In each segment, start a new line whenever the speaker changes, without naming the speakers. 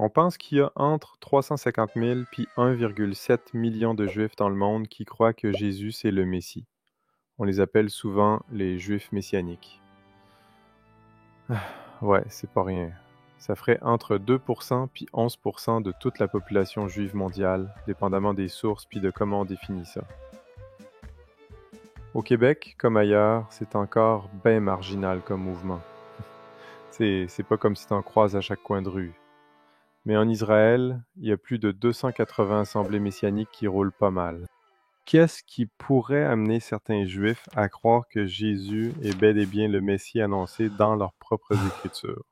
On pense qu'il y a entre 350 000 puis 1,7 million de Juifs dans le monde qui croient que Jésus c'est le Messie. On les appelle souvent les Juifs messianiques. Ouais, c'est pas rien. Ça ferait entre 2% puis 11% de toute la population juive mondiale, dépendamment des sources puis de comment on définit ça. Au Québec, comme ailleurs, c'est encore bien marginal comme mouvement. C'est pas comme si t'en croises à chaque coin de rue. Mais en Israël, il y a plus de 280 assemblées messianiques qui roulent pas mal. Qu'est-ce qui pourrait amener certains Juifs à croire que Jésus est bel et bien le Messie annoncé dans leurs propres Écritures?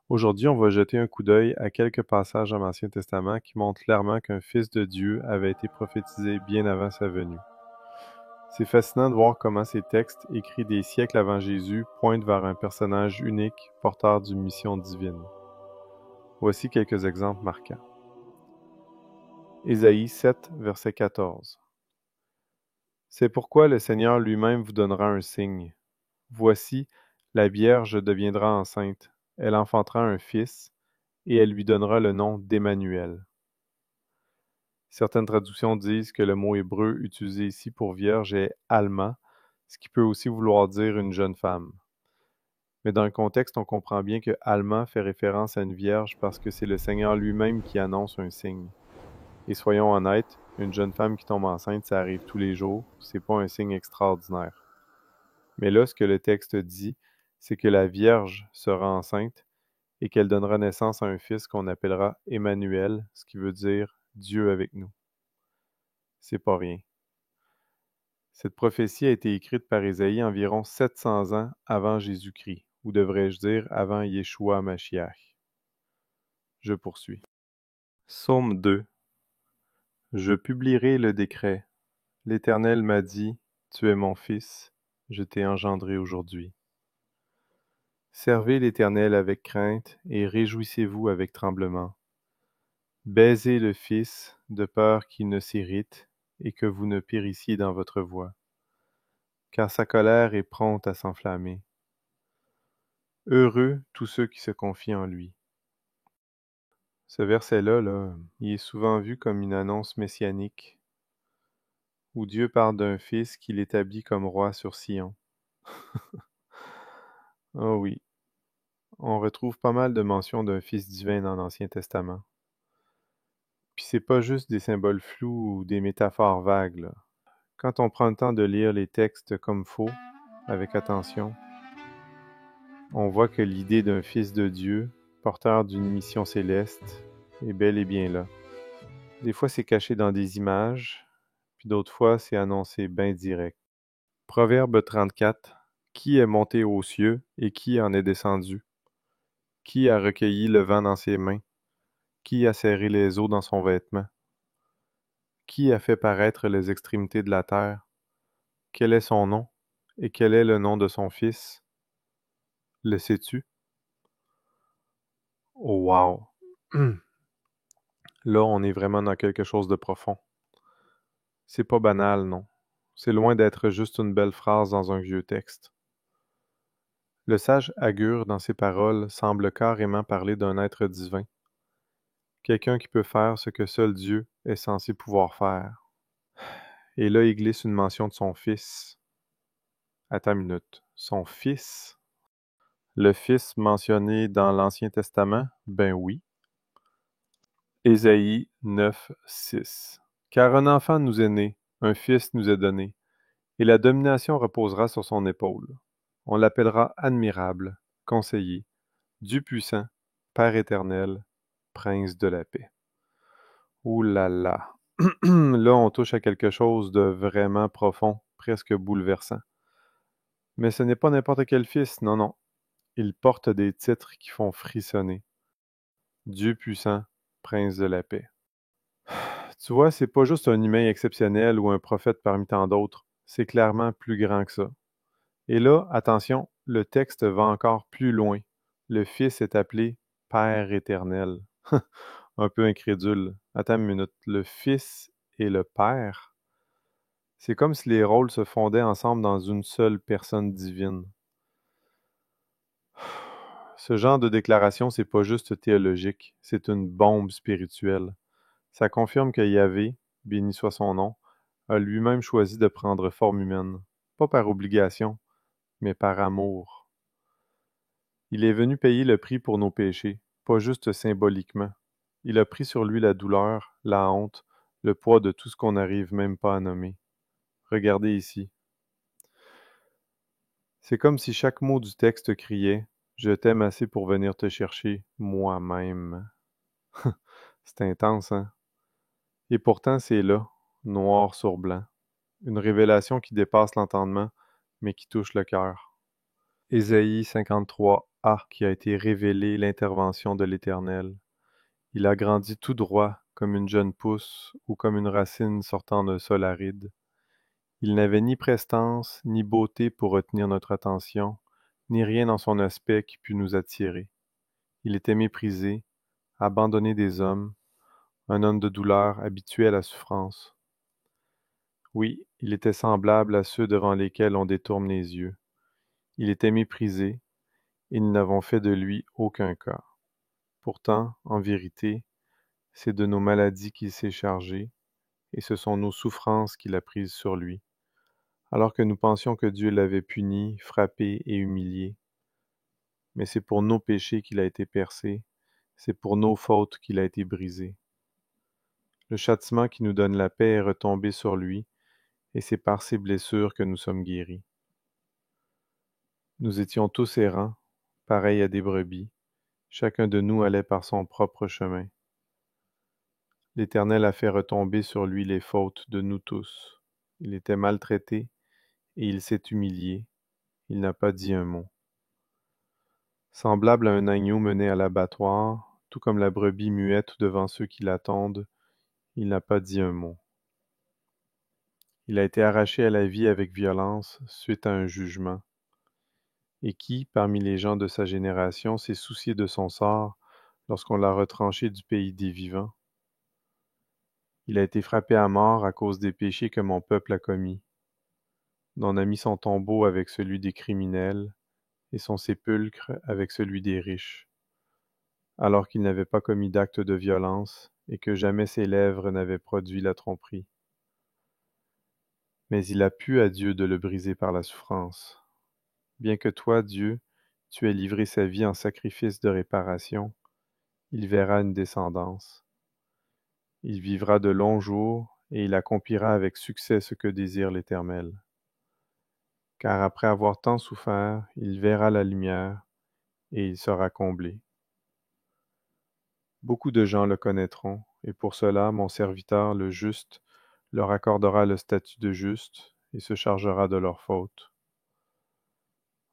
Aujourd'hui, on va jeter un coup d'œil à quelques passages dans l'Ancien Testament qui montrent clairement qu'un Fils de Dieu avait été prophétisé bien avant sa venue. C'est fascinant de voir comment ces textes, écrits des siècles avant Jésus, pointent vers un personnage unique, porteur d'une mission divine. Voici quelques exemples marquants. Ésaïe 7, verset 14. C'est pourquoi le Seigneur lui-même vous donnera un signe. Voici, la Vierge deviendra enceinte, elle enfantera un fils, et elle lui donnera le nom d'Emmanuel. Certaines traductions disent que le mot hébreu utilisé ici pour vierge est Alma, ce qui peut aussi vouloir dire une jeune femme. Mais dans le contexte, on comprend bien que Alma fait référence à une vierge parce que c'est le Seigneur lui-même qui annonce un signe. Et soyons honnêtes, une jeune femme qui tombe enceinte, ça arrive tous les jours, c'est pas un signe extraordinaire. Mais là, ce que le texte dit, c'est que la Vierge sera enceinte et qu'elle donnera naissance à un fils qu'on appellera Emmanuel, ce qui veut dire Dieu avec nous. C'est pas rien. Cette prophétie a été écrite par Ésaïe environ 700 ans avant Jésus-Christ, ou devrais-je dire avant Yeshua Mashiach. Je poursuis. Psaume 2. Je publierai le décret. L'Éternel m'a dit, tu es mon fils, je t'ai engendré aujourd'hui. Servez l'Éternel avec crainte et réjouissez-vous avec tremblement. Baisez le Fils, de peur qu'il ne s'irrite et que vous ne périssiez dans votre voie, car sa colère est prompte à s'enflammer. Heureux tous ceux qui se confient en lui. Ce verset-là, il est souvent vu comme une annonce messianique, où Dieu parle d'un fils qu'il établit comme roi sur Sion. Oh oui, on retrouve pas mal de mentions d'un fils divin dans l'Ancien Testament. Puis c'est pas juste des symboles flous ou des métaphores vagues, là. Quand on prend le temps de lire les textes comme faut, avec attention, on voit que l'idée d'un fils de Dieu, porteur d'une mission céleste, est bel et bien là. Des fois, c'est caché dans des images, puis d'autres fois, c'est annoncé bien direct. Proverbe 34. Qui est monté aux cieux et qui en est descendu? Qui a recueilli le vent dans ses mains? Qui a serré les eaux dans son vêtement? Qui a fait paraître les extrémités de la terre? Quel est son nom? Et quel est le nom de son fils? Le sais-tu? Oh wow! Là, on est vraiment dans quelque chose de profond. C'est pas banal, non. C'est loin d'être juste une belle phrase dans un vieux texte. Le sage Agur, dans ses paroles, semble carrément parler d'un être divin. Quelqu'un qui peut faire ce que seul Dieu est censé pouvoir faire. Et là, il glisse une mention de son fils. Attends une minute. Son fils? Le fils mentionné dans l'Ancien Testament? Ben oui. Ésaïe 9, 6. Car un enfant nous est né, un fils nous est donné, et la domination reposera sur son épaule. On l'appellera admirable, conseiller, Dieu puissant, Père éternel, Prince de la paix. Ouh là là. Là, on touche à quelque chose de vraiment profond, presque bouleversant. Mais ce n'est pas n'importe quel fils, non, non. Il porte des titres qui font frissonner. Dieu puissant, Prince de la paix. Tu vois, c'est pas juste un humain exceptionnel ou un prophète parmi tant d'autres. C'est clairement plus grand que ça. Et là, attention, le texte va encore plus loin. Le Fils est appelé Père éternel. Un peu incrédule. Attends une minute. Le Fils et le Père? C'est comme si les rôles se fondaient ensemble dans une seule personne divine. Ce genre de déclaration, c'est pas juste théologique, c'est une bombe spirituelle. Ça confirme que Yahvé, béni soit son nom, a lui-même choisi de prendre forme humaine, pas par obligation, mais par amour. Il est venu payer le prix pour nos péchés, pas juste symboliquement. Il a pris sur lui la douleur, la honte, le poids de tout ce qu'on n'arrive même pas à nommer. Regardez ici. C'est comme si chaque mot du texte criait « Je t'aime assez pour venir te chercher moi-même ». C'est intense, hein? Et pourtant, c'est là, noir sur blanc. Une révélation qui dépasse l'entendement, mais qui touche le cœur. Ésaïe 53a, qui a été révélé l'intervention de l'Éternel. Il a grandi tout droit, comme une jeune pousse ou comme une racine sortant d'un sol aride. Il n'avait ni prestance, ni beauté pour retenir notre attention, ni rien dans son aspect qui pût nous attirer. Il était méprisé, abandonné des hommes, un homme de douleur, habitué à la souffrance. Oui, il était semblable à ceux devant lesquels on détourne les yeux. Il était méprisé, et nous n'avons fait de lui aucun cas. Pourtant, en vérité, c'est de nos maladies qu'il s'est chargé, et ce sont nos souffrances qu'il a prises sur lui, alors que nous pensions que Dieu l'avait puni, frappé et humilié. Mais c'est pour nos péchés qu'il a été percé, c'est pour nos fautes qu'il a été brisé. Le châtiment qui nous donne la paix est retombé sur lui, et c'est par ses blessures que nous sommes guéris. Nous étions tous errants, pareils à des brebis, chacun de nous allait par son propre chemin. L'Éternel a fait retomber sur lui les fautes de nous tous. Il était maltraité, et il s'est humilié, il n'a pas dit un mot. Semblable à un agneau mené à l'abattoir, tout comme la brebis muette devant ceux qui l'attendent, il n'a pas dit un mot. Il a été arraché à la vie avec violence suite à un jugement. Et qui, parmi les gens de sa génération, s'est soucié de son sort lorsqu'on l'a retranché du pays des vivants? Il a été frappé à mort à cause des péchés que mon peuple a commis. On a mis son tombeau avec celui des criminels et son sépulcre avec celui des riches, alors qu'il n'avait pas commis d'acte de violence et que jamais ses lèvres n'avaient produit la tromperie. Mais il a plu à Dieu de le briser par la souffrance. Bien que toi, Dieu, tu aies livré sa vie en sacrifice de réparation, il verra une descendance. Il vivra de longs jours et il accomplira avec succès ce que désire l'Éternel. Car après avoir tant souffert, il verra la lumière et il sera comblé. Beaucoup de gens le connaîtront, et pour cela mon serviteur, le juste, leur accordera le statut de juste et se chargera de leurs fautes.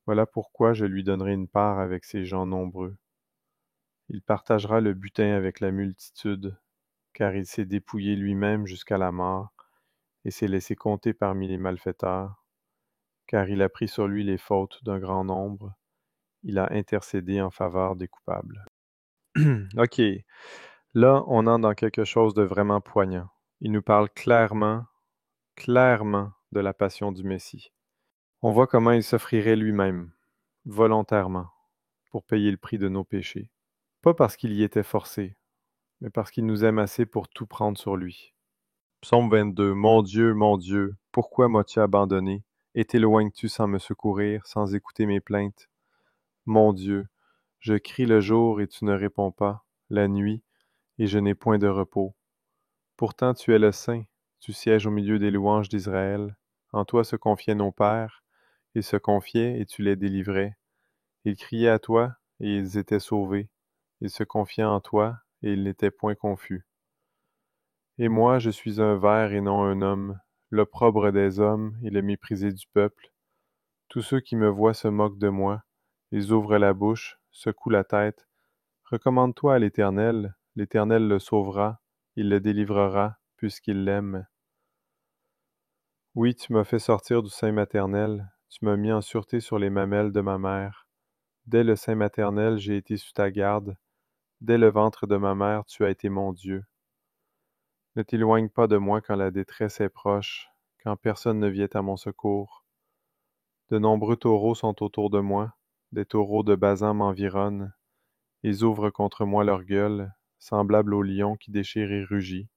Voilà pourquoi je lui donnerai une part avec ces gens nombreux. Il partagera le butin avec la multitude, car il s'est dépouillé lui-même jusqu'à la mort et s'est laissé compter parmi les malfaiteurs, car il a pris sur lui les fautes d'un grand nombre, il a intercédé en faveur des coupables. OK, là, on entre dans quelque chose de vraiment poignant. Il nous parle clairement de la passion du Messie. On voit comment il s'offrirait lui-même, volontairement, pour payer le prix de nos péchés. Pas parce qu'il y était forcé, mais parce qu'il nous aime assez pour tout prendre sur lui. Psaume 22. Mon Dieu, pourquoi m'as-tu abandonné? Et t'éloignes-tu sans me secourir, sans écouter mes plaintes? Mon Dieu, je crie le jour et tu ne réponds pas, la nuit, et je n'ai point de repos. Pourtant tu es le Saint, tu sièges au milieu des louanges d'Israël. En toi se confiaient nos pères, ils se confiaient et tu les délivrais. Ils criaient à toi et ils étaient sauvés. Ils se confiaient en toi et ils n'étaient point confus. Et moi, je suis un ver et non un homme, l'opprobre des hommes et le méprisé du peuple. Tous ceux qui me voient se moquent de moi. Ils ouvrent la bouche, secouent la tête. Recommande-toi à l'Éternel, l'Éternel le sauvera, il le délivrera, puisqu'il l'aime. Oui, tu m'as fait sortir du sein maternel, tu m'as mis en sûreté sur les mamelles de ma mère. Dès le sein maternel, j'ai été sous ta garde. Dès le ventre de ma mère, tu as été mon Dieu. Ne t'éloigne pas de moi quand la détresse est proche, quand personne ne vient à mon secours. De nombreux taureaux sont autour de moi, des taureaux de Basan m'environnent, ils ouvrent contre moi leur gueule, semblables au lion qui déchire et rugit.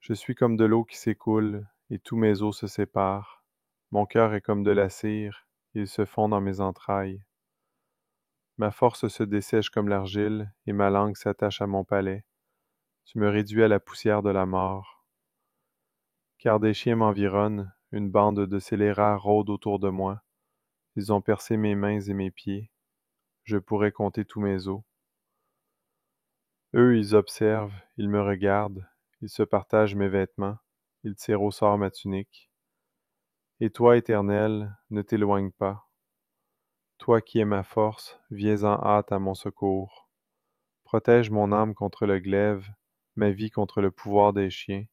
Je suis comme de l'eau qui s'écoule, et tous mes os se séparent. Mon cœur est comme de la cire, il se fond dans mes entrailles. Ma force se dessèche comme l'argile, et ma langue s'attache à mon palais. Tu me réduis à la poussière de la mort. Car des chiens m'environnent, une bande de scélérats rôde autour de moi. Ils ont percé mes mains et mes pieds. Je pourrais compter tous mes os. Eux, ils observent, ils me regardent, ils se partagent mes vêtements, ils tirent au sort ma tunique. Et toi, Éternel, ne t'éloigne pas. Toi qui es ma force, viens en hâte à mon secours. Protège mon âme contre le glaive, ma vie contre le pouvoir des chiens.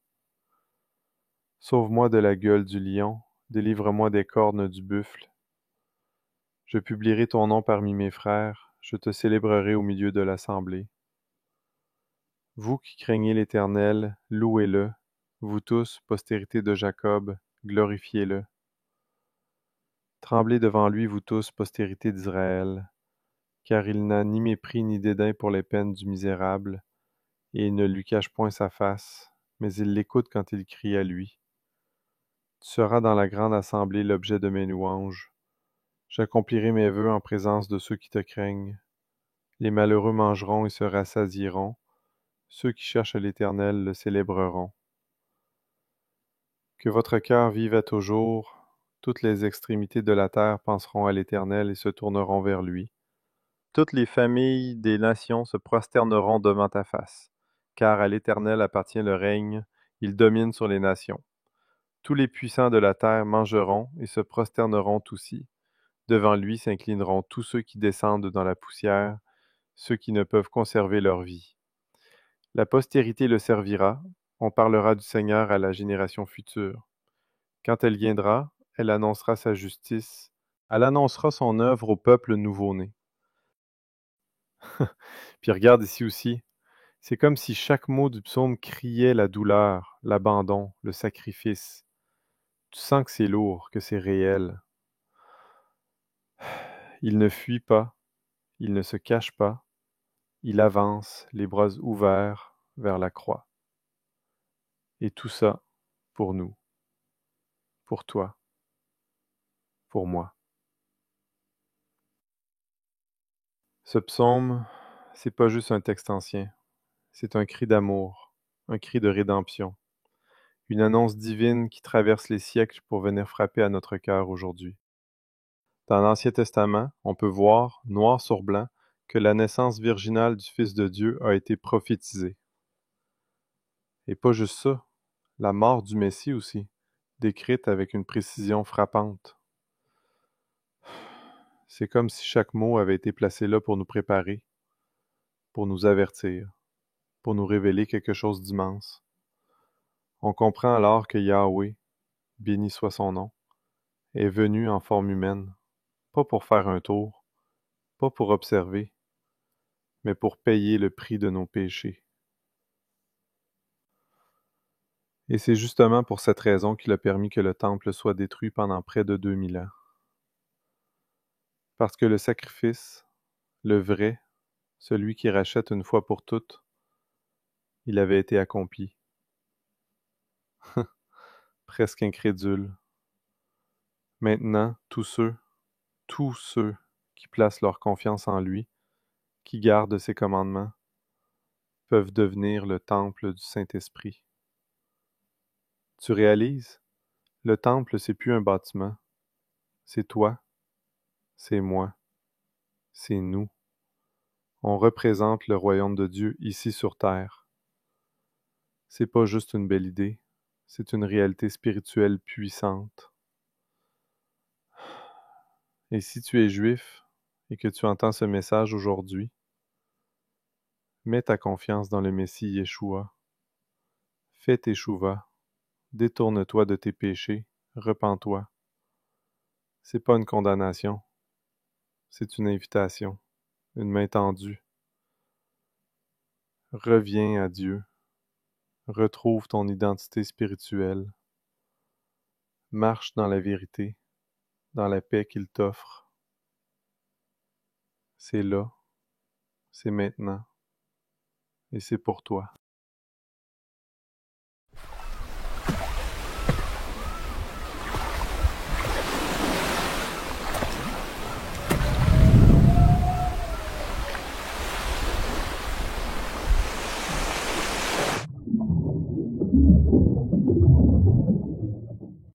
Sauve-moi de la gueule du lion, délivre-moi des cornes du buffle. Je publierai ton nom parmi mes frères, je te célébrerai au milieu de l'assemblée. Vous qui craignez l'Éternel, louez-le. Vous tous, postérité de Jacob, glorifiez-le. Tremblez devant lui, vous tous, postérité d'Israël, car il n'a ni mépris ni dédain pour les peines du misérable, et il ne lui cache point sa face, mais il l'écoute quand il crie à lui. Tu seras dans la grande assemblée l'objet de mes louanges. J'accomplirai mes vœux en présence de ceux qui te craignent. Les malheureux mangeront et se rassasieront. Ceux qui cherchent l'Éternel le célébreront. Que votre cœur vive à toujours. Toutes les extrémités de la terre penseront à l'Éternel et se tourneront vers lui. Toutes les familles des nations se prosterneront devant ta face. Car à l'Éternel appartient le règne, il domine sur les nations. Tous les puissants de la terre mangeront et se prosterneront aussi. Devant lui s'inclineront tous ceux qui descendent dans la poussière, ceux qui ne peuvent conserver leur vie. La postérité le servira, on parlera du Seigneur à la génération future. Quand elle viendra, elle annoncera sa justice, elle annoncera son œuvre au peuple nouveau-né. Puis regarde ici aussi, c'est comme si chaque mot du psaume criait la douleur, l'abandon, le sacrifice. Tu sens que c'est lourd, que c'est réel. Il ne fuit pas, il ne se cache pas, il avance, les bras ouverts vers la croix. Et tout ça pour nous, pour toi, pour moi. Ce psaume, c'est pas juste un texte ancien, c'est un cri d'amour, un cri de rédemption, une annonce divine qui traverse les siècles pour venir frapper à notre cœur aujourd'hui. Dans l'Ancien Testament, on peut voir, noir sur blanc, que la naissance virginale du Fils de Dieu a été prophétisée. Et pas juste ça, la mort du Messie aussi, décrite avec une précision frappante. C'est comme si chaque mot avait été placé là pour nous préparer, pour nous avertir, pour nous révéler quelque chose d'immense. On comprend alors que Yahweh, béni soit son nom, est venu en forme humaine, pas pour faire un tour, pas pour observer, mais pour payer le prix de nos péchés. Et c'est justement pour cette raison qu'il a permis que le temple soit détruit pendant près de 2000 ans. Parce que le sacrifice, le vrai, celui qui rachète une fois pour toutes, il avait été accompli. Presque incrédule. Maintenant, tous ceux qui placent leur confiance en lui, qui gardent ses commandements, peuvent devenir le temple du Saint-Esprit. Tu réalises? Le temple, c'est plus un bâtiment. C'est toi, c'est moi, c'est nous. On représente le royaume de Dieu ici sur terre. C'est pas juste une belle idée, c'est une réalité spirituelle puissante. Et si tu es juif et que tu entends ce message aujourd'hui, mets ta confiance dans le Messie Yeshua. Fais tes chouvas, détourne-toi de tes péchés, repens-toi. C'est pas une condamnation, c'est une invitation, une main tendue. Reviens à Dieu, retrouve ton identité spirituelle, marche dans la vérité, dans la paix qu'il t'offre. c'est là, c'est maintenant, et c'est pour toi.